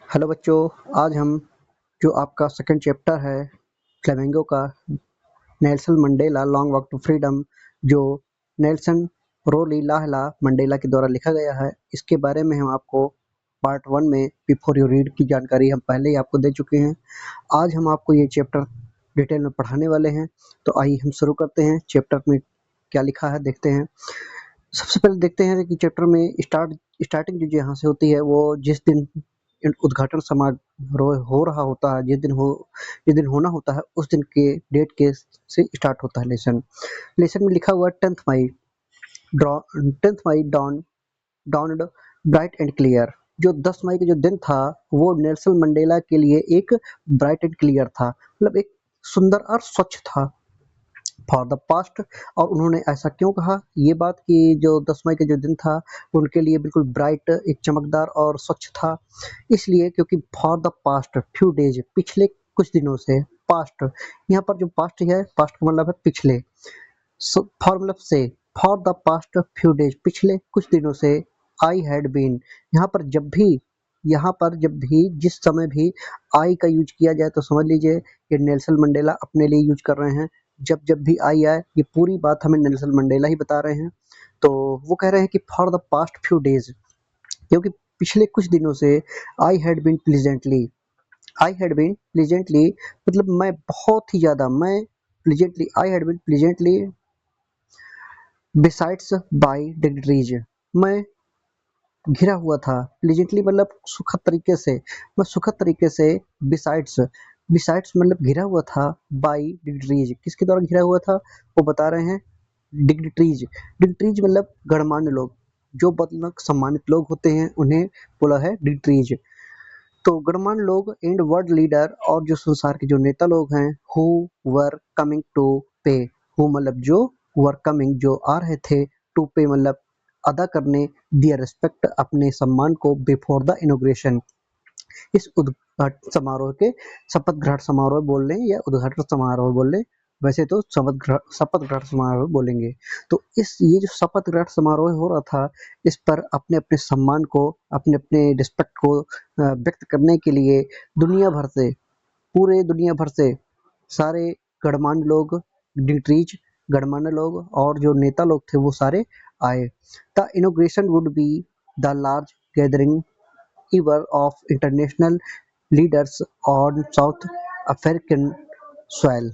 Hello बच्चों, आज हम जो आपका सेकंड चैप्टर है फ्लेमिंगो का Nelson Mandela long walk to freedom, जो नेल्सन रोलीलाहला मंडेला के द्वारा लिखा गया है, इसके बारे में हम आपको पार्ट 1 में बिफोर यू रीड की जानकारी हम पहले ही आपको दे चुके हैं। आज हम आपको ये चैप्टर डिटेल में पढ़ाने वाले हैं, तो आइए हम शुरू करते हैं। चैप्टर में क्या लिखा है देखते हैं। सबसे पहले देखते हैं कि चैप्टर में स्टार्टिंग जो यहाँ से होती है, वो जिस दिन उद्घाटन समारोह हो रहा होता है, जिस दिन होना होता है, उस दिन के डेट के से स्टार्ट होता है लेसन में लिखा हुआ 10th May dawned bright and clear. जो 10 मई का जो दिन था, वो नेल्सन मंडेला के लिए एक ब्राइट एंड क्लियर था, मतलब एक सुंदर और स्वच्छ था फॉर द पास्ट। और उन्होंने ऐसा क्यों कहा ये बात कि जो 10 मई का जो दिन था उनके लिए बिल्कुल ब्राइट, एक चमकदार और स्वच्छ था, इसलिए क्योंकि for the past few days, पिछले कुछ दिनों से, पास्ट यहाँ पर जो पास्ट है, पास्ट का मतलब है पिछले, फॉर मतलब से, for the past few days पिछले कुछ दिनों से, आई हैड बीन, यहाँ पर जब भी जिस समय भी आई का यूज किया जाए तो समझ लीजिए ये नेल्सन मंडेला अपने लिए यूज कर रहे हैं। जब भी आई आए, ये पूरी बात हमें नेल्सन मंडेला ही बता रहे हैं। तो वो कह रहे हैं कि for the past few days, क्योंकि पिछले कुछ दिनों से आई हैड बीन प्लीजेंटली, मतलब मैं बहुत ही ज्यादा, मैं pleasantly, I had been pleasantly besides by degrees, मैं घिरा हुआ था। प्लीजेंटली मतलब सुखद तरीके से, मैं सुखद तरीके से, बिसाइड्स, बिसाइड्स मतलब घिरा हुआ था, बाय डिग्रीज, किसके द्वारा घिरा हुआ था वो बता रहे हैं, डिग्निटरीज। डिग्निटरीज मतलब गणमान्य लोग, जो मतलब सम्मानित लोग होते हैं उन्हें बोला है डिग्निटरीज। तो गणमान्य लोग एंड वर्ल्ड लीडर, और जो संसार के जो नेता लोग हैं, हु वर कमिंग टू पे, हु मतलब जो, वर कमिंग जो आ रहे थे, टू पे मतलब अदा करने, दियर रिस्पेक्ट अपने सम्मान को, बिफोर द इनोग्रेशन, इस उद्घाटन समारोह के, शपथ ग्रहण समारोह बोल लें या उद्घाटन समारोह बोल लें, वैसे तो शपथ ग्रहण समारोह बोलेंगे। तो ये जो शपथ ग्रहण समारोह हो रहा था, इस पर अपने अपने सम्मान को, अपने अपने रिस्पेक्ट को व्यक्त करने के लिए दुनिया भर से, पूरे दुनिया भर से सारे गणमान्य लोग, डिग्निटरीज, गणमान्य लोग और जो नेता लोग थे वो सारे आए। The inauguration would be the large gathering ever of international leaders on South African soil।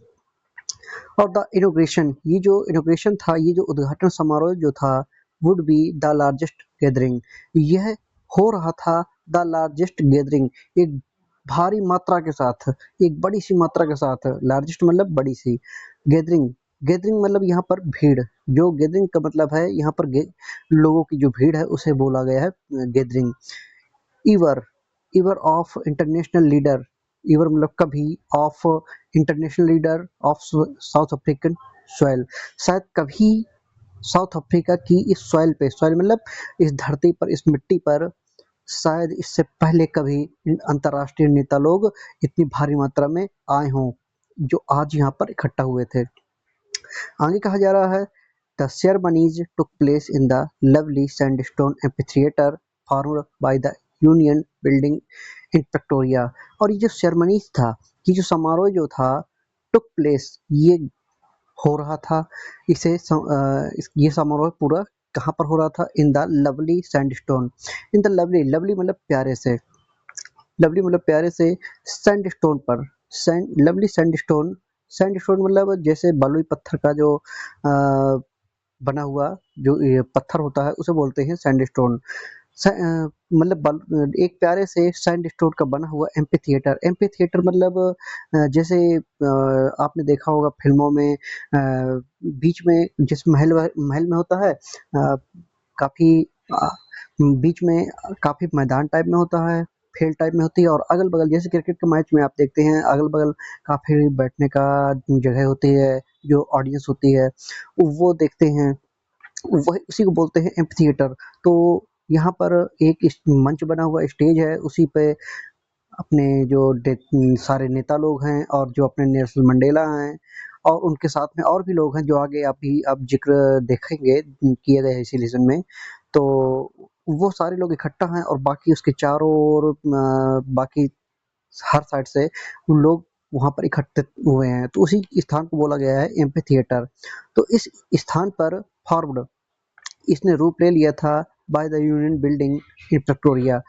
और द इनोग्रेशन, ये जो इनोग्रेशन था, ये जो उद्घाटन समारोह जो था, would be the largest gathering, यह हो रहा था द लार्जेस्ट गैदरिंग, एक भारी मात्रा के साथ, एक बड़ी सी मात्रा के साथ, लार्जेस्ट मतलब बड़ी सी, गैदरिंग, गैदरिंग मतलब यहाँ पर भीड़, जो गैदरिंग का मतलब है यहाँ पर लोगों की जो भीड़ है उसे बोला गया है gathering. Ever, ever of international leader, ever मतलब कभी, of international leader of South African soil, शायद कभी साउथ अफ्रीका की इस सॉइल पे, सॉइल मतलब इस धरती पर, इस मिट्टी पर, शायद इससे पहले कभी अंतर्राष्ट्रीय नेता लोग इतनी भारी मात्रा में आए हों जो आज यहाँ पर इकट्ठा हुए थे। आगे कहा जा रहा है, the ceremonies took place in the lovely sandstone amphitheatre formed by the union building in Pretoria. और ये जो सेरेमनीज था, ये जो समारोह जो था, टुक प्लेस, ये हो रहा था, ये समारोह पूरा कहाँ पर हो रहा था, in the lovely sandstone, in the lovely, lovely मतलब प्यारे से, लवली मतलब प्यारे से, सैंडस्टोन पर, लवली सैंडस्टोन, सैंडस्टोन मतलब जैसे बलुई पत्थर का जो बना हुआ जो ये पत्थर होता है उसे बोलते हैं सैंडस्टोन। मतलब एक प्यारे से सैंडस्टोन का बना हुआ एम्पी थिएटर, एम्पी थिएटर मतलब जैसे आपने देखा होगा फिल्मों में, बीच में जिस महल में होता है, काफी बीच में काफी मैदान टाइप में होता है, फील्ड टाइप में होती है, और अगल बगल जैसे क्रिकेट के मैच में आप देखते हैं अगल बगल काफी बैठने का जगह होती है, जो ऑडियंस होती है वो देखते हैं, वही उसी को बोलते हैं एम्फीथिएटर। तो यहाँ पर एक मंच बना हुआ स्टेज है, उसी पे अपने जो सारे नेता लोग हैं और जो अपने नेल्सन मंडेला हैं, और उनके साथ में और भी लोग हैं जो आगे आप जिक्र देखेंगे किए गए इसी लेसन में। तो वो सारे लोग इकट्ठा हैं और बाकी उसके चारों ओर बाकी हर साइड से उन लोग वहाँ पर इकट्ठे हुए हैं, तो उसी स्थान को बोला गया है एम्फी थिएटर। तो इस स्थान पर फॉर्म्ड इसने रूप ले लिया था by the union building in Pretoria.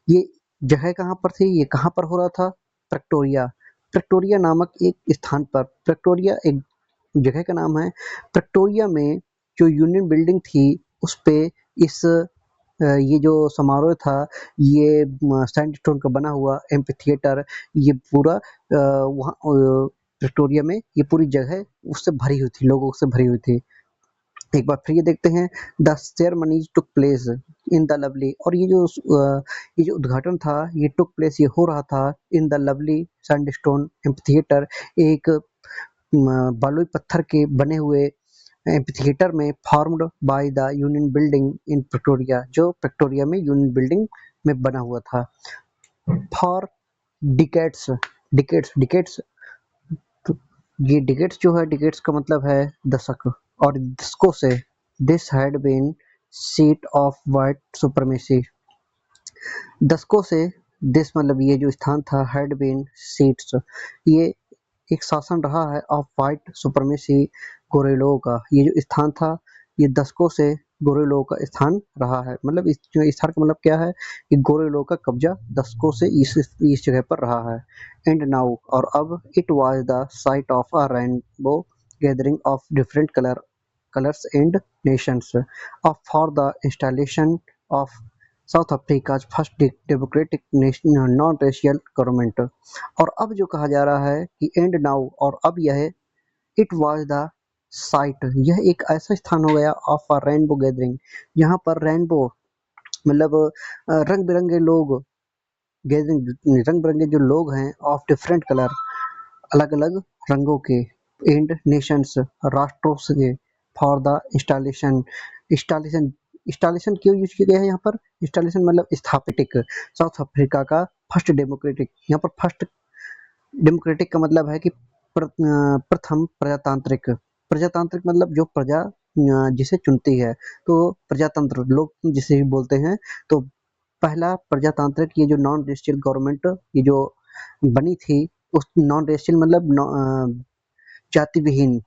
ये जगह कहाँ पर थी, ये कहाँ पर हो रहा था? प्रेक्टोरिया। प्रेक्टोरिया नामक एक स्थान पर, प्रेक्टोरिया एक जगह का नाम है। प्रेक्टोरिया में जो यूनियन बिल्डिंग थी उस पे इस ये जो समारोह था, ये सैंडस्टोन का बना हुआ एम्फी थिएटर, ये पूरा वहाँ प्रेक्टोरिया में ये पूरी जगह उससे भरी हुई थी, लोगों से भरी हुई थी। एक बार फिर ये देखते हैं, the ceremonies took place in the lovely, और ये जो उद्घाटन था ये टुक प्लेस, ये हो रहा था in the lovely sandstone amphitheatre, एक बालुई पत्थर के बने हुए एम्फीथिएटर में, formed by the union building in Pretoria, जो प्रेक्टोरिया में यूनियन बिल्डिंग में बना हुआ था। फॉर डिकेट्स, डिकेट्स, ये डिकेट्स जो है, डिकेट्स का मतलब है दशक, और दशकों से this had been seat of white supremacy, दशकों से दिस मतलब ये जो स्थान था, हैड बीन सीट्स, ये एक शासन रहा है ऑफ वाइट सुप्रमेसी, गोरेलों का। ये जो स्थान था ये दशकों से गोरेलों का स्थान रहा है, मतलब इस जो स्थान का मतलब क्या है कि गोरेलों का कब्जा दशकों से इस जगह पर रहा है। एंड नाउ, और अब, it was the site of a rainbow gathering of different colors and nations of for the installation of South Africa's first democratic non-racial government। और अब जो कहा जा रहा है कि एंड नाउ, और अब यह, इट वाज द साइट, यह एक ऐसा स्थान हो गया ऑफ अ रेनबो गैदरिंग, यहाँ पर रेनबो मतलब रंग बिरंगे लोग, गैदरिंग रंग बिरंगे जो लोग हैं, ऑफ डिफरेंट कलर, अलग अलग रंगों के, एंड नेशंस राष्ट्रों से, for the installation, installation installation क्यों यूज किया गया है यहाँ पर? इंस्टॉलेशन मतलब स्थापित, साउथ अफ्रीका का फर्स्ट डेमोक्रेटिक, यहाँ पर फर्स्ट डेमोक्रेटिक का मतलब है कि प्रथम प्रजातांत्रिक, प्रजातांत्रिक मतलब जो प्रजा जिसे चुनती है, तो प्रजातंत्र लोग जिसे भी बोलते हैं, तो पहला प्रजातांत्रिक ये जो नॉन रेशियल गवर्नमेंट ये जो बनी थी, उस नॉन रेशियल मतलब जाति विहीन,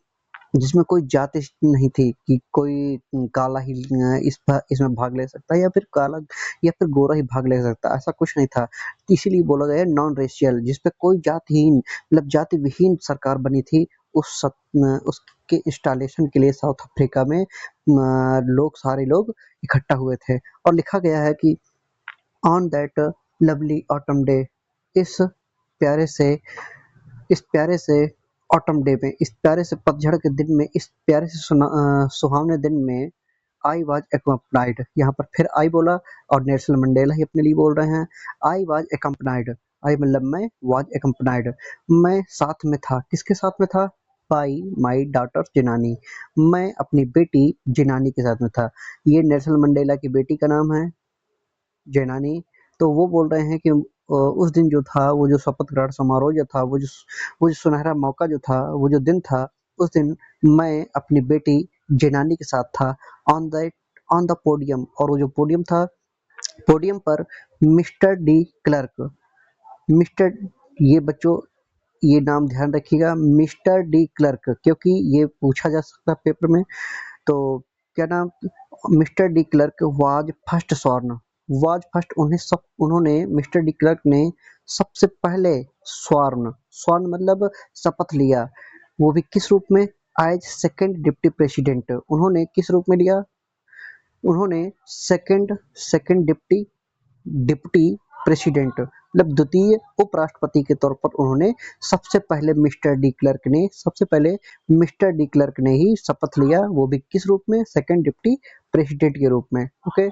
जिसमें कोई जाति नहीं थी कि कोई काला ही इसमें भाग ले सकता है, या फिर काला या फिर गोरा ही भाग ले सकता है, ऐसा कुछ नहीं था। इसीलिए बोला गया नॉन रेशियल, जिसपे कोई जातिहीन मतलब जाति विहीन सरकार बनी थी। उसके इंस्टॉलेशन के लिए साउथ अफ्रीका में लोग, सारे लोग इकट्ठा हुए थे, और लिखा गया है कि on that lovely autumn day, इस प्यारे से इस प्यारे से ऑटम डे में, इस प्यारे से पतझड़ के दिन में, इस प्यारे से सुहावने दिन में, आई वाज एकम्पनाइड, यहाँ पर फिर आई बोला, और नेल्सन मंडेला ही अपने लिए बोल रहे हैं। आई वाज एकम्पनाइड, आई मतलब मैं, वाज एकम्पनाइड मैं साथ में था, किसके साथ में था? बाई माई डॉटर जिनानी, मैं अपनी बेटी जिनानी के साथ में था। ये नेल्सन मंडेला की बेटी का नाम है जैनानी। तो वो बोल रहे हैं कि उस दिन जो था, वो जो शपथ ग्रहण समारोह जो था, वो जो सुनहरा मौका जो था, वो जो दिन था, उस दिन मैं अपनी बेटी जैनानी के साथ था, on the on the podium, और वो जो पोडियम था, पोडियम पर मिस्टर डी क्लर्क, मिस्टर, ये बच्चों ये नाम ध्यान रखिएगा, मिस्टर डी क्लर्क, क्योंकि ये पूछा जा सकता है पेपर में। तो क्या नाम, mister de Klerk was first स्वर्ण, वाज फर्स्ट, उन्होंने मिस्टर डी क्लर्क ने सबसे पहले स्वर्ण, स्वर्ण मतलब शपथ लिया, वो भी किस रूप में? एज सेकंड डिप्टी प्रेसिडेंट, उन्होंने किस रूप में लिया? उन्होंने second second deputy deputy president मतलब द्वितीय उपराष्ट्रपति के तौर पर उन्होंने सबसे पहले मिस्टर डी क्लर्क ने ही शपथ लिया, वो भी किस रूप में? सेकंड डिप्टी प्रेसिडेंट के रूप में। ओके,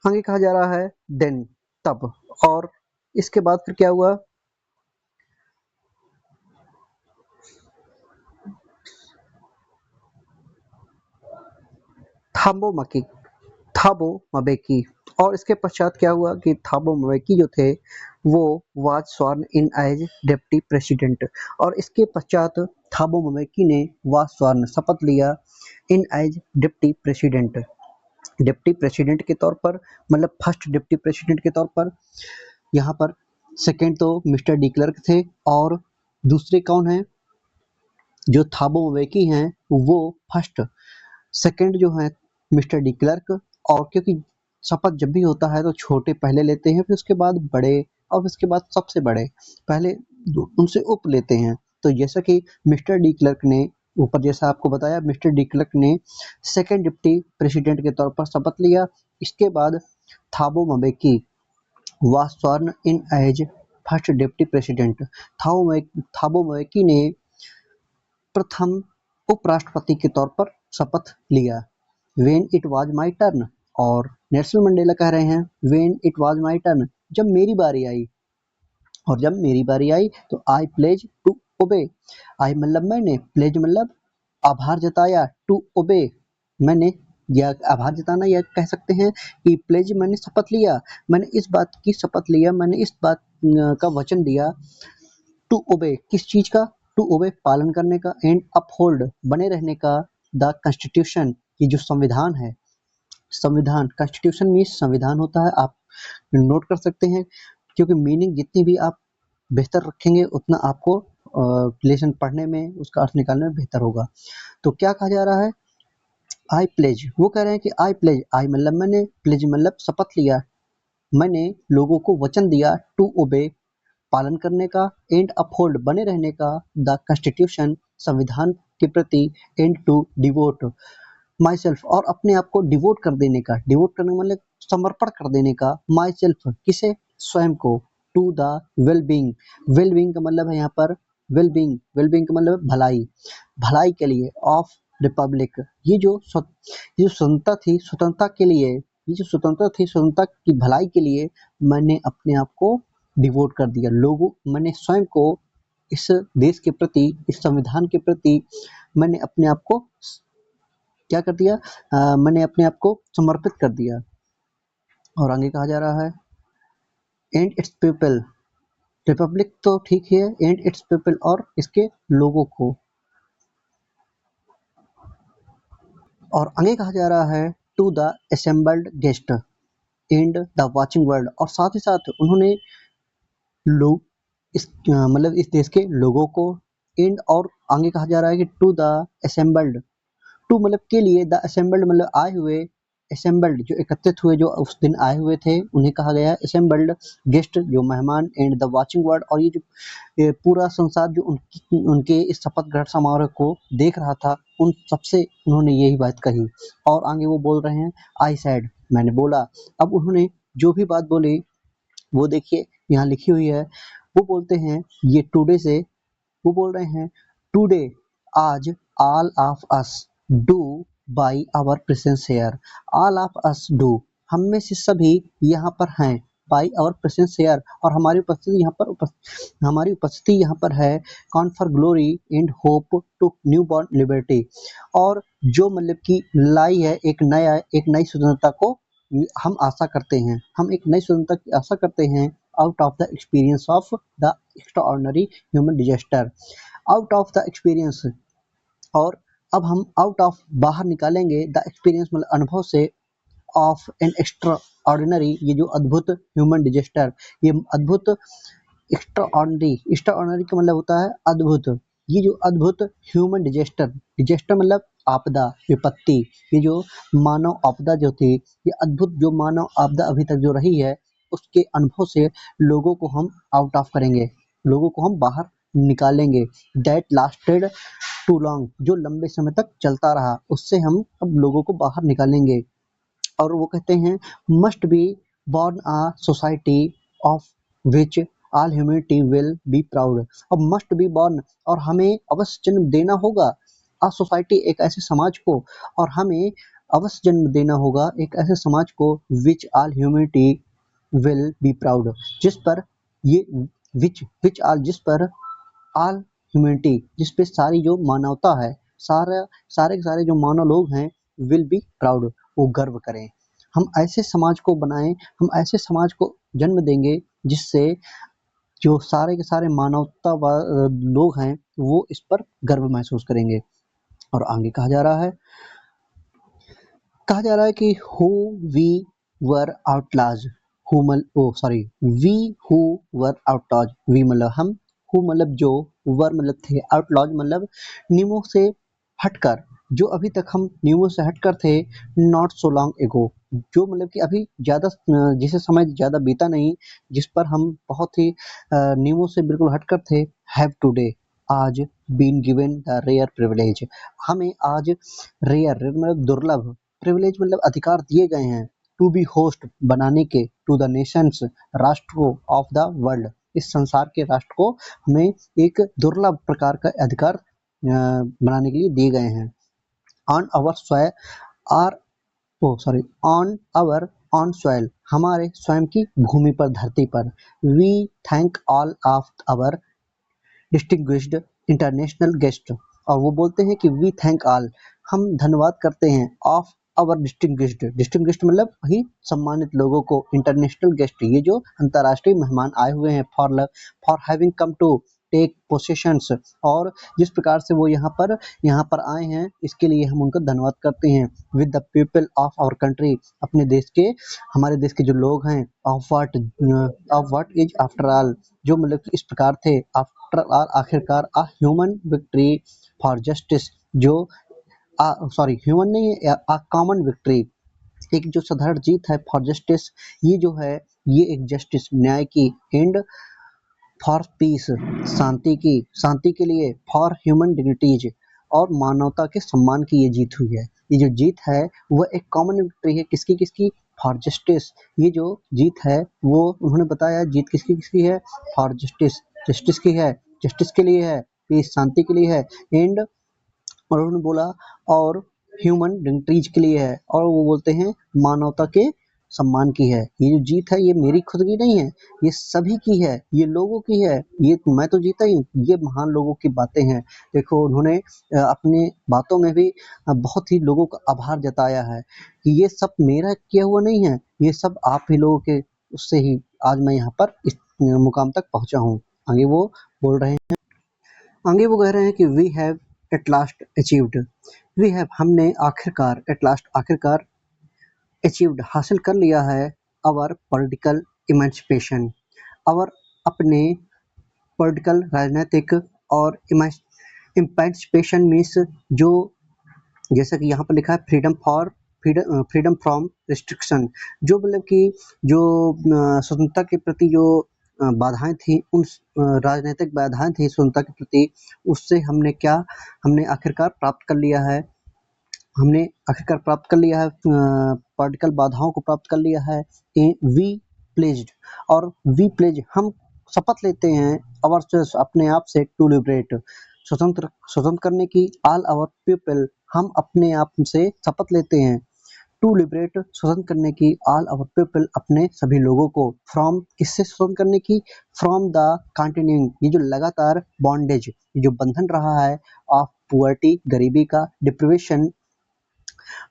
आगे कहा जा रहा है देन, तब, और इसके बाद फिर क्या हुआ? थाम्बो मकी थाबो मबेकी, और इसके पश्चात क्या हुआ कि थाबो मबेकी जो थे वो वाज स्वर्ण इन एज डिप्टी प्रेसिडेंट, और इसके पश्चात थाबो मबेकी ने वाज स्वर्ण शपथ लिया in as deputy president, deputy president के तौर पर, मतलब फर्स्ट डिप्टी प्रेसिडेंट के तौर पर। यहाँ पर सेकंड तो मिस्टर डी क्लर्क थे, और दूसरे कौन हैं, जो थाबो म्बेकी हैं, वो फर्स्ट। सेकंड जो है मिस्टर डी क्लर्क, और क्योंकि शपथ जब भी होता है तो छोटे पहले लेते हैं, फिर उसके बाद बड़े, और उसके बाद सबसे बड़े, पहले उनसे उप लेते हैं। तो जैसा कि मिस्टर डी क्लर्क ने ऊपर जैसा आपको बताया, मिस्टर डी क्लर्क ने सेकंड डिप्टी प्रेसिडेंट के तौर पर शपथ लिया। इसके बाद थाबो म्बेकी was sworn in as first deputy president। थाबो म्बेकी ने प्रथम उपराष्ट्रपति के तौर पर शपथ लिया। When it was my turn, और नेल्सन मंडेला कह रहे हैं when it was my turn, जब मेरी बारी आई, और जब मेरी बारी आई तो आई प्लेज टू ओबे। आई मतलब मैंने, प्लेज मतलब आभार जताया, टू ओबे मैंने, या आभार जताना, या कह सकते हैं कि प्लेज मैंने शपथ लिया, मैंने इस बात की शपथ लिया, मैंने इस बात का वचन दिया, टू ओबे किस चीज का, टू ओबे पालन करने का, एंड अपहोल्ड बने रहने का, द कॉन्स्टिट्यूशन ये जो संविधान है, संविधान कॉन्स्टिट्यूशन मीन्स संविधान होता है, आप नोट कर सकते हैं, क्योंकि मीनिंग जितनी भी आप बेहतर रखेंगे उतना आपको लेसन पढ़ने में, उसका अर्थ निकालने में बेहतर होगा। तो क्या कहा जा रहा है, आई प्लेज, वो कह रहे हैं कि आई प्लेज, आई मतलब मैंने, प्लेज मतलब शपथ लिया, मैंने लोगों को वचन दिया, टू ओबे पालन करने का, एंड अपहोल्ड बने रहने का, द कॉन्स्टिट्यूशन संविधान के प्रति, and to devote myself और अपने आप को डिवोट कर देने का, डिवोट करने मतलब समर्पण कर देने का, माई सेल्फ किसे, स्वयं को, to the well being, well being का मतलब है यहाँ पर वेल बींग, वेल बींग का मतलब भलाई, भलाई के लिए, ऑफ रिपब्लिक, ये जो स्वतंत्रता थी, स्वतंत्रता के लिए, ये जो स्वतंत्रता थी, स्वतंत्रता की भलाई के लिए मैंने अपने आप को डिवोट कर दिया, लोगों मैंने स्वयं को इस देश के प्रति, इस संविधान के प्रति मैंने अपने आप को क्या कर दिया, मैंने अपने आप को समर्पित कर दिया। और आगे कहा जा रहा है एंड इट्स पीपल, रिपब्लिक तो ठीक है, एंड इट्स पीपल और इसके लोगों को, और आगे कहा जा रहा है to the assembled guest and the watching world, और साथ ही साथ उन्होंने लोग इस मतलब इस देश के लोगों को, एंड और आगे कहा जा रहा है कि टू द असेंबल्ड, टू मतलब के लिए, द असेंबल्ड मतलब आए हुए, असेंबल्ड जो एकत्रित हुए, जो उस दिन आए हुए थे उन्हें कहा गया है असेंबल्ड गेस्ट, जो मेहमान, एंड द वाचिंग वर्ल्ड, और ये जो ये पूरा संसार जो उनके इस शपथ ग्रहण समारोह को देख रहा था, उन सबसे उन्होंने यही बात कही। और आगे वो बोल रहे हैं आई सैड, मैंने बोला। अब उन्होंने जो भी बात बोली वो देखिए यहाँ लिखी हुई है, वो बोलते हैं ये टुडे से, वो बोल रहे हैं टुडे, आज, all of us do by our presence here, all of us do हम में से सभी यहाँ पर हैं, बाई आवर प्रेजेंस हेयर और हमारी उपस्थिति यहाँ पर हमारी उपस्थिति यहाँ पर है, confer glory and hope to newborn liberty, और जो मतलब कि लाई है एक नई स्वतंत्रता को हम आशा करते हैं, हम एक नई स्वतंत्रता की आशा करते हैं, out of the experience of the extraordinary human disaster, out of the experience, और अब हम आउट ऑफ बाहर निकालेंगे, द एक्सपीरियंस मतलब अनुभव से, ऑफ एन एक्स्ट्रा ऑर्डिनरी ये जो अद्भुत ह्यूमन डिजास्टर, ये अद्भुत एक्स्ट्रा ऑर्डिनरी का मतलब होता है अद्भुत, ये जो अद्भुत ह्यूमन डिजास्टर, डिजास्टर मतलब आपदा, विपत्ति, ये जो मानव आपदा जो थी, ये अद्भुत जो मानव आपदा अभी तक जो रही है, उसके अनुभव से लोगों को हम आउट ऑफ करेंगे, लोगों को हम बाहर निकालेंगे, दैट लास्टेड टू लॉन्ग जो लंबे समय तक चलता रहा, उससे हम अब लोगों को बाहर निकालेंगे। और वो कहते हैं must be born a society of which all humanity will be proud, अब मस्ट बी बॉर्न और हमें अवश्य जन्म देना होगा, अ सोसाइटी एक ऐसे समाज को, और हमें अवश्य जन्म देना होगा एक ऐसे समाज को, which all humanity will be proud जिस पर ये विच ऑल जिस पर ऑल ह्यूमैनिटी जिस पे सारी जो मानवता है, सारे के सारे जो मानव लोग हैं, विल बी प्राउड वो गर्व करें, हम ऐसे समाज को बनाएं, हम ऐसे समाज को जन्म देंगे जिससे जो सारे के सारे मानवता लोग हैं वो इस पर गर्व महसूस करेंगे। और आगे कहा जा रहा है कहा जा रहा है कि who we were outlaws, we who were outlaws, we मतलब हम, हु मतलब जो, वर मतलब थे, आउटलाज मतलब नियमों से हटकर, जो अभी तक हम नियमों से हटकर थे, नॉट सो लॉन्ग एगो, जो मतलब कि अभी ज़्यादा जिसे समय ज़्यादा बीता नहीं, जिस पर हम बहुत ही नियमों से बिल्कुल हटकर थे, हैव टुडे आज been given the rare privilege, हमें आज रेयर मतलब दुर्लभ, प्रिविलेज मतलब अधिकार दिए गए हैं, टू बी होस्ट बनाने के, टू द नेशंस राष्ट्रों ऑफ द वर्ल्ड, इस संसार के राष्ट्र को हमें एक दुर्लभ प्रकार का अधिकार बनाने के लिए दिए गए हैं। On our soil are on our on soil, हमारे स्वयं की भूमि पर, धरती पर, we thank all of our distinguished international guest, और वो बोलते हैं कि वी थैंक ऑल, हम धन्यवाद करते हैं, ऑफ अवर डिस्टिंग्विश्ड मतलब वही सम्मानित लोगों को, इंटरनेशनल गेस्ट ये जो अंतर्राष्ट्रीय मेहमान आए हुए हैं, for having come to take possessions, और जिस प्रकार से वो यहाँ पर आए हैं, इसके लिए हम उनका धन्यवाद करते हैं, with the people of our country, अपने देश के, हमारे देश के जो लोग हैं, of what is after all, जो मतलब कि इस प्रकार थे, आफ्टर ऑल आखिरकार, a human victory for justice, जो ह्यूमन नहीं है, अ कॉमन विक्ट्री, एक जो साधारण जीत है, फॉर जस्टिस, ये जो है, ये एक जस्टिस न्याय की, एंड फॉर पीस शांति के लिए, फॉर ह्यूमन डिग्निटीज और मानवता के सम्मान की ये जीत हुई है। ये जो जीत है वह एक कॉमन विक्ट्री है, किसकी किसकी, फॉर जस्टिस, ये जो जीत है वो उन्होंने बताया, जीत किसकी किसकी है, फॉर जस्टिस, जस्टिस की है, जस्टिस के लिए है, पीस शांति के लिए है, एंड और उन्होंने बोला और ह्यूमन डिग्निटीज के लिए है, और वो बोलते हैं मानवता के सम्मान की है। ये जो जीत है ये मेरी खुद की नहीं है, ये सभी की है, ये लोगों की है, ये मैं तो जीता ही हूँ, ये महान लोगों की बातें हैं। देखो उन्होंने अपने बातों में भी बहुत ही लोगों का आभार जताया है कि ये सब मेरा किया हुआ नहीं है, ये सब आप ही लोगों के उससे ही आज मैं यहाँ पर इस मुकाम तक पहुँचा हूँ। आगे वो बोल रहे हैं, आगे वो कह रहे हैं कि we have at last achieved, we have हमने आखिरकार, एट लास्ट आखिरकार, अचीव्ड हासिल कर लिया है, अवर पॉलिटिकल इमेंसिपेशन, अवर अपने पॉलिटिकल राजनीतिक, और इमेंसिपेशन मीन्स जो, जैसा कि यहाँ पर लिखा है, फ्रीडम फ्रॉम रिस्ट्रिक्शन, जो मतलब कि जो स्वतंत्रता के प्रति जो बाधाएं थी, उन राजनीतिक बाधाएं थी स्वतंत्रता के प्रति, उससे हमने आखिरकार प्राप्त कर लिया है, पॉलिटिकल बाधाओं को प्राप्त कर लिया है। वी प्लेज्ड, और वी प्लेज हम शपथ लेते हैं, अवर अपने आप से, टू लिबरेट स्वतंत्र करने की, ऑल आवर पीपल हम अपने आप से शपथ लेते हैं, टू लिबरेट स्वतंत्र करने की, ऑल आवर पीपल अपने सभी लोगों को, फ्रॉम किससे स्वतंत्र करने की, फ्रॉम द कंटिन्यूइंग ये जो लगातार बॉन्डेज, ये जो बंधन रहा है, ऑफ पुअर्टी गरीबी का, डिप्रिवेशन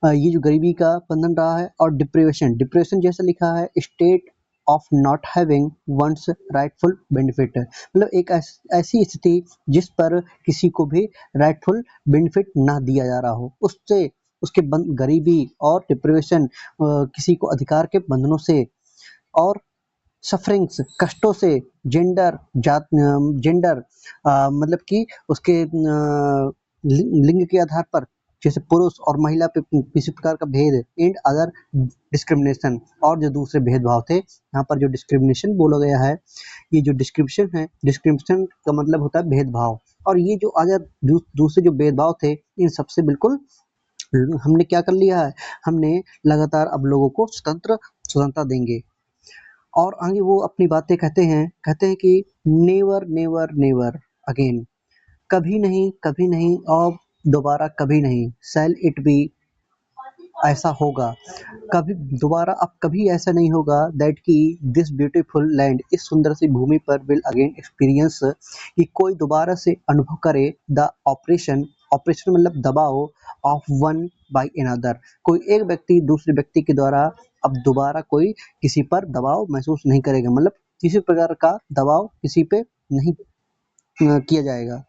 ये जो गरीबी का बंधन रहा है, और डिप्रेशन, डिप्रेशन जैसा लिखा है, state of not having one's rightful benefit, मतलब एक ऐसी स्थिति जिस पर किसी को भी राइटफुल बेनिफिट ना दिया जा रहा हो, उससे उसके गरीबी और डिप्रेशन, किसी को अधिकार के बंधनों से, और सफरिंग्स कष्टों से, जेंडर मतलब कि उसके लिंग के आधार पर, जैसे पुरुष और महिला पे किसी प्रकार का भेद, एंड अदर डिस्क्रिमिनेशन, और जो दूसरे भेदभाव थे, यहाँ पर जो डिस्क्रिमिनेशन बोला गया है, ये जो डिस्क्रिप्शन है, डिस्क्रिमिनेशन का मतलब होता है भेदभाव, और ये जो अदर दूसरे जो भेदभाव थे, इन सबसे बिल्कुल हमने क्या कर लिया है, हमने लगातार अब लोगों को स्वतंत्रता देंगे। और आगे वो अपनी बातें कहते हैं कि नेवर नेवर नेवर अगेन, कभी नहीं और दोबारा कभी नहीं, शैल इट बी ऐसा होगा, कभी दोबारा अब कभी ऐसा नहीं होगा, दैट कि दिस ब्यूटीफुल लैंड इस सुंदर सी भूमि पर विल अगेन एक्सपीरियंस, कि कोई दोबारा से अनुभव करे, द ऑपरेशन मतलब दबाव, ऑफ वन बाय अनदर, कोई एक व्यक्ति दूसरे व्यक्ति के द्वारा अब दोबारा कोई किसी पर दबाव महसूस नहीं करेगा, मतलब किसी प्रकार का दबाव किसी पे नहीं किया जाएगा।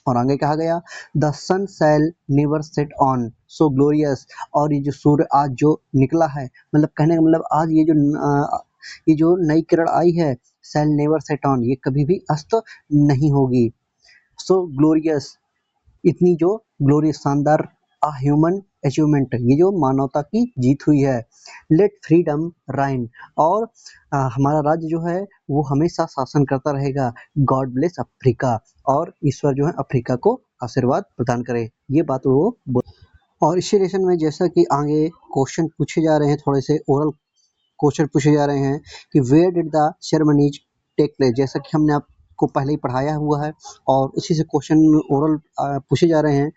और आगे कहा गया the sun shall never set on so glorious. और ये जो सूर्य आज जो निकला है, मतलब कहने का मतलब आज ये जो नई किरण आई है, सेल नेवर सेट ऑन, ये कभी भी अस्त नहीं होगी। सो ग्लोरियस, इतनी जो ग्लोरियस शानदार, अ ह्यूमन अचीवमेंट, ये जो मानवता की जीत हुई है। लेट फ्रीडम राइन, और हमारा राज्य जो है वो हमेशा शासन करता रहेगा। गॉड ब्लेस अफ्रीका, और ईश्वर जो है अफ्रीका को आशीर्वाद प्रदान करे, ये बात वो बोल। और इस रिलेशन में जैसा कि आगे क्वेश्चन पूछे जा रहे हैं, थोड़े से ओरल क्वेश्चन पूछे जा रहे हैं कि where did the ceremonies take place, जैसा कि हमने आपको पहले ही पढ़ाया हुआ है और उसी से क्वेश्चन ओरल पूछे जा रहे हैं।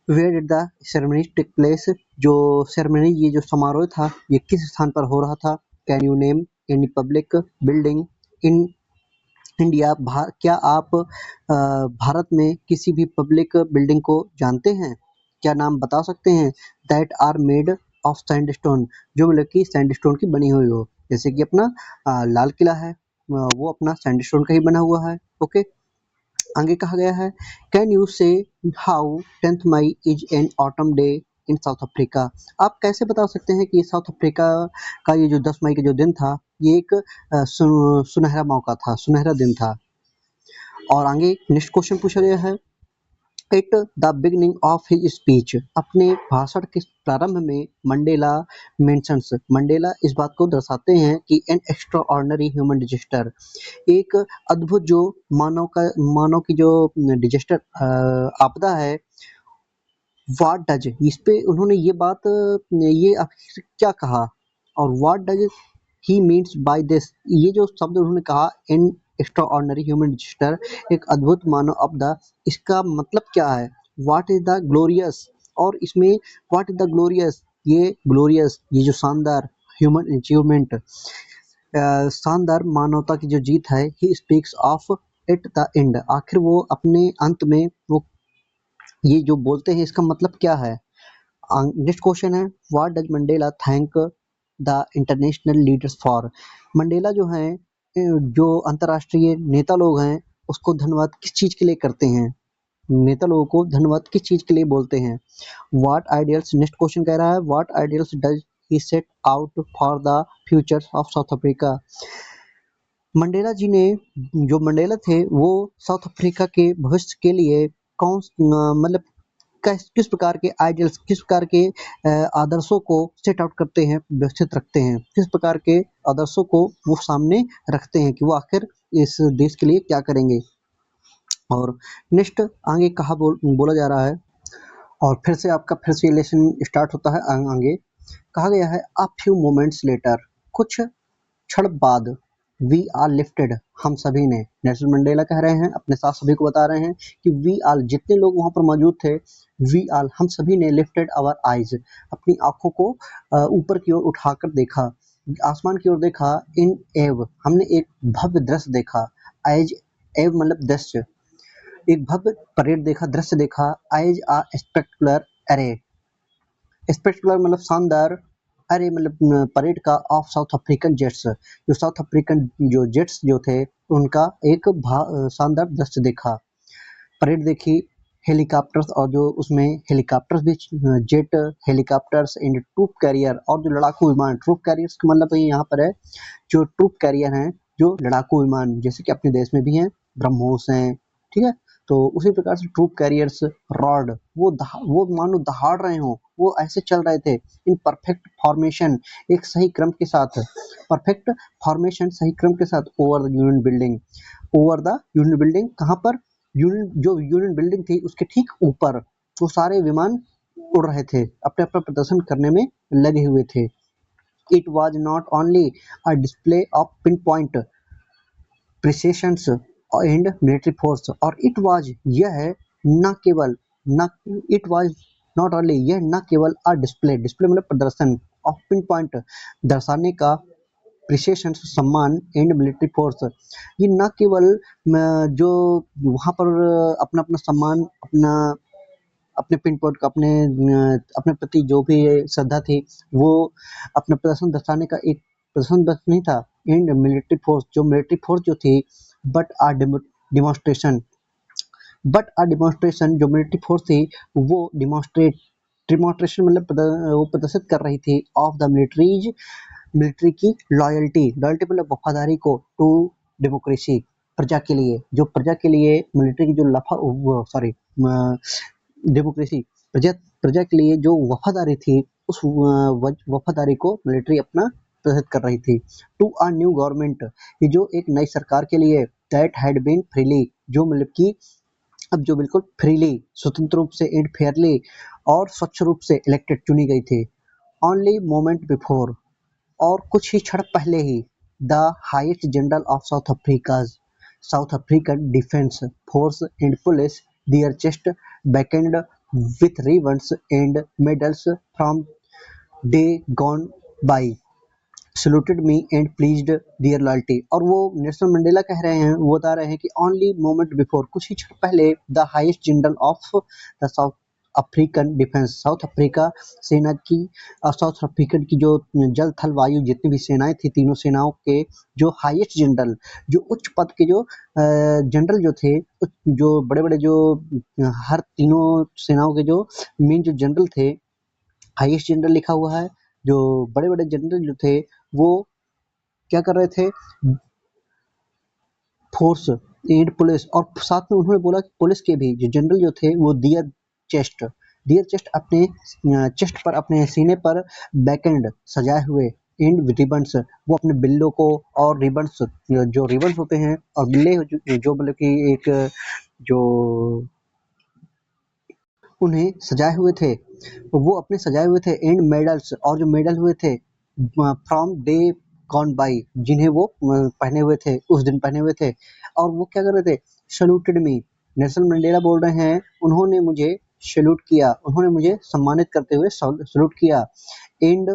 Where did the ceremony take place, जो सेरेमनी, ये जो समारोह था, ये किस स्थान पर हो रहा था। Can you name any public building in India, क्या आप भारत में किसी भी पब्लिक बिल्डिंग को जानते हैं, क्या नाम बता सकते हैं। That are made of sandstone, जो मतलब कि सैंडस्टोन की बनी हुई हो, जैसे कि अपना लाल किला है, वो अपना सैंडस्टोन का ही बना हुआ है। ओके, आगे कहा गया है can you say how 10th May is an autumn day in South Africa. आप कैसे बता सकते हैं कि साउथ अफ्रीका का ये जो 10 मई का जो दिन था, ये एक सुनहरा मौका था, सुनहरा दिन था। और आगे नेक्स्ट क्वेश्चन पूछा गया है at the beginning of his speech, अपने भाषण के प्रारंभ में मंडेला मेंशंस, मंडेला इस बात को दर्शाते हैं कि an extra ordinary human disaster, एक अद्भुत जो मानव की जो डिजास्टर आपदा है। व्हाट डज, इस पे उन्होंने ये बात ये आखिर क्या कहा, और what does he means by this, ये जो शब्द उन्होंने कहा इन एक्स्ट्रा ऑर्डिनरी ह्यूमन डिजास्टर, एक अद्भुत मानव आपदा, इसका मतलब क्या है। व्हाट इज द ग्लोरियस, और इसमें व्हाट इज द ग्लोरियस, ये ग्लोरियस, ये जो शानदार ह्यूमन अचीवमेंट, शानदार मानवता की जो जीत है, he speaks of at the end, आखिर वो अपने अंत में वो ये जो बोलते हैं, इसका मतलब क्या है। नेक्स्ट क्वेश्चन है what does Mandela thank the international leaders for, Mandela जो हैं जो अंतर्राष्ट्रीय नेता लोग हैं, उसको धन्यवाद किस चीज के लिए करते हैं, नेता लोगों को धन्यवाद किस चीज के लिए बोलते हैं। व्हाट आइडियल्स, नेक्स्ट क्वेश्चन कह रहा है what ideals does he set out for the future of South Africa, Mandela ji ने, जो मंडेला थे, वो साउथ अफ्रीका के भविष्य के लिए कौन मतलब किस प्रकार के आइडियल्स, किस प्रकार के आदर्शों को सेट आउट करते हैं, व्यवस्थित रखते हैं, किस प्रकार के आदर्शों को वो सामने रखते हैं कि वो आखिर इस देश के लिए क्या करेंगे। और नेक्स्ट आगे कहा बोला जा रहा है, और फिर से आपका फिर से लेसन स्टार्ट होता है। आगे कहा गया है अ फ्यू मोमेंट्स लेटर, कुछ क्षण बाद, वी आर लिफ्टेड, हम सभी ने, नेल्सन मंडेला कह रहे हैं, अपने साथ सभी को बता रहे हैं कि वी आल, जितने लोग वहां पर मौजूद थे, वी आल, हम सभी ने, लिफ्टेड आवर आइज, अपनी आंखों को ऊपर की ओर उठाकर देखा, आसमान की ओर देखा। इन एव, हमने एक भव्य दृश्य देखा। एज, एव मतलब दृश्य, एक भव्य परेड देखा, दृश्य देखा। एज आ स्पेक्टुलर अरे, स्पेक्टुलर मतलब शानदार, अरे मतलब परेड का, ऑफ साउथ अफ्रीकन जेट्स, जो साउथ अफ्रीकन जो जेट्स जो थे, उनका एक शानदार दृश्य देखा, परेड देखी। हेलीकॉप्टर्स, और जो उसमें हेलीकॉप्टर्स भी, jet helicopters and troop carrier, और जो लड़ाकू विमान, ट्रूप कैरियर्स का मतलब ये यहाँ पर है जो ट्रूप कैरियर हैं, जो लड़ाकू विमान, जैसे कि अपने देश में भी हैं, ब्रह्मोस हैं, ठीक है। तो उसी प्रकार से ट्रूप कैरियर्स, रॉड, वो मानो दहाड़ रहे हों, वो ऐसे चल रहे थे इन परफेक्ट फॉर्मेशन, एक सही क्रम के साथ, परफेक्ट फॉर्मेशन, सही क्रम के साथ, over the union building, over the union building, कहाँ पर, यूनियन, जो यूनियन बिल्डिंग थी उसके ठीक ऊपर वो सारे विमान उड़ रहे थे, अपने अपना प्रदर्शन करने में लगे हुए थे। It was not only a display of pin point precisions and military force, और इट वाज, यह है, न केवल, न, इट वाज नॉट ओनली, यह न केवल अ डिस्प्ले, डिस्प्ले मतलब प्रदर्शन, ऑफ पिन पॉइंट, दर्शाने का, प्रिसिएशन सम्मान, एंड मिलिट्री फोर्स, ये न केवल जो वहाँ पर अपना अपना सम्मान, अपना अपने पिन पॉइंट का, अपने प्रति जो भी श्रद्धा थी, वो अपना प्रदर्शन दर्शाने का एक प्रदर्शन बस नहीं था, एंड मिलिट्री फोर्स, जो मिलिट्री फोर्स जो थी, but a demonstration, but a demonstration, जो मिलिट्री फोर्स थी वो डिमॉन्स्ट्रेशन मतलब वो प्रदर्शित कर रही थी ऑफ द मिलिट्री की लॉयल्टी मतलब वफादारी को टू डेमोक्रेसी, प्रजा के लिए, जो प्रजा के लिए मिलिट्री की जो लफा सॉरी डेमोक्रेसी, प्रजा प्रजा के लिए जो वफादारी थी, उस वफादारी को मिलिट्री अपना प्रदर्शित कर रही थी। टू अ न्यू गवर्नमेंट, ये जो एक नई सरकार के लिए, दैट हैड बीन फ्रीली, जो मतलब कि अब जो बिल्कुल फ्रीली, स्वतंत्र रूप से एंड फेयरली और स्वच्छ रूप से इलेक्टेड चुनी गई थी। ओनली मोमेंट बिफोर, और कुछ ही क्षण पहले ही, the highest general of South African defence force and police, their chest bedecked with ribbons and medals from day gone by, saluted me and pleased their loyalty। और वो नेल्सन मंडेला कह रहे हैं, वो बता रहे हैं कि ओनली मोमेंट बिफोर, कुछ ही क्षण पहले, the highest general of the south African defence, south Africa सेना की, साउथ अफ्रीकन की जो जल थल वायु जितनी भी सेनाएं थी, तीनों सेनाओं के जो हाईएस्ट जनरल, जो उच्च पद के जो जनरल जो थे, जो बड़े बड़े जो हर तीनों सेनाओं के जो मेन जो जनरल थे, हाईएस्ट जनरल लिखा हुआ है, जो बड़े बड़े जनरल जो थे वो क्या कर रहे थे, फोर्स एंड पुलिस, और साथ में उन्होंने बोला कि पुलिस के भी जो जनरल जो थे वो डियर चेस्ट अपने चेस्ट पर, अपने सीने पर बैकेंड सजाए हुए, एंड रिबन्स, वो अपने बिल्लों को और रिबन्स, जो रिबन्स होते हैं और बिल्ले जो मतलब कि एक जो उन्हें सजाए हुए थे, वो अपने सजाए हुए थे, एंड मेडल्स, और जो मेडल हुए थे फ्रॉम डे गॉन बाई, जिन्हें वो पहने हुए थे, उस दिन पहने हुए थे। और वो क्या कर रहे थे, सल्यूटेड मी, नेल्सन मंडेला बोल रहे हैं, उन्होंने मुझे सल्यूट किया, उन्होंने मुझे सम्मानित करते हुए सल्यूट किया, एंड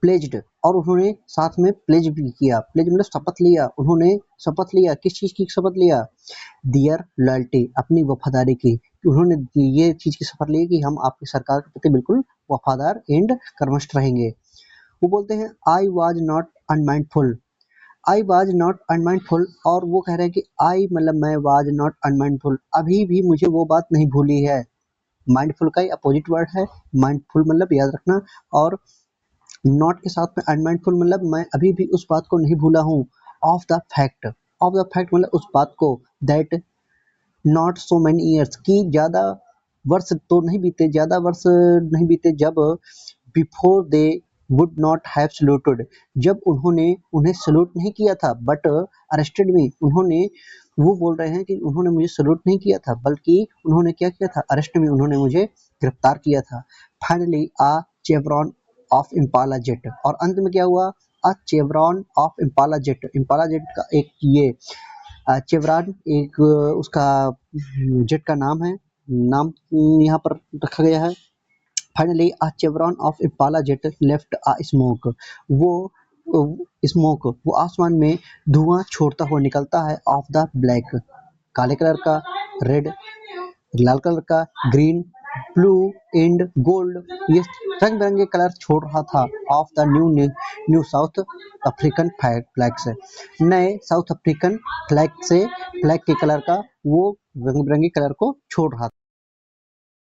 प्लेज्ड, और उन्होंने साथ में प्लेज भी किया, प्लेज मतलब शपथ लिया, उन्होंने शपथ लिया, किस चीज की शपथ लिया, दियर लॉयल्टी, अपनी वफादारी की, उन्होंने ये चीज की शपथ ली कि हम आपकी सरकार के प्रति बिल्कुल वफादार एंड कर्मठ रहेंगे। वो बोलते हैं I was not unmindful, I was not unmindful, और वो कह रहे हैं कि आई मतलब मैं वॉज नॉट अनमाइंडफुल, अभी भी मुझे वो बात नहीं भूली है। माइंडफुल का ही अपोजिट वर्ड है माइंडफुल, मतलब याद रखना, और नॉट के साथ में अनमाइंडफुल मतलब मैं अभी भी उस बात को नहीं भूला हूँ, ऑफ द फैक्ट मतलब उस बात को, that not so many years, की ज़्यादा वर्ष तो नहीं बीते, ज़्यादा वर्ष नहीं बीते, जब before they would not have saluted, जब उन्होंने उन्हें सल्यूट नहीं किया था, बट अरेस्टेड मी, उन्होंने, वो बोल रहे हैं कि उन्होंने मुझे सल्यूट नहीं किया था, बल्कि उन्होंने क्या किया था, अरेस्ट में उन्होंने मुझे गिरफ्तार किया था। Finally a chevron of Impala jet, और अंत में क्या हुआ, a chevron of Impala jet का एक ये चेवरॉन एक उसका जेट का नाम है, नाम यहाँ पर रखा गया है। Finally a chevron of Impala jet left a smoke, वो स्मोक वो आसमान में धुआं छोड़ता हुआ निकलता है, ऑफ द ब्लैक, काले कलर का, रेड लाल कलर का, ग्रीन, ब्लू एंड गोल्ड, ये रंग बिरंगे कलर छोड़ रहा था, of the new South African flag से, नए साउथ अफ्रीकन फ्लैग से, फ्लैग के कलर का वो रंग बिरंगे कलर को छोड़ रहा था।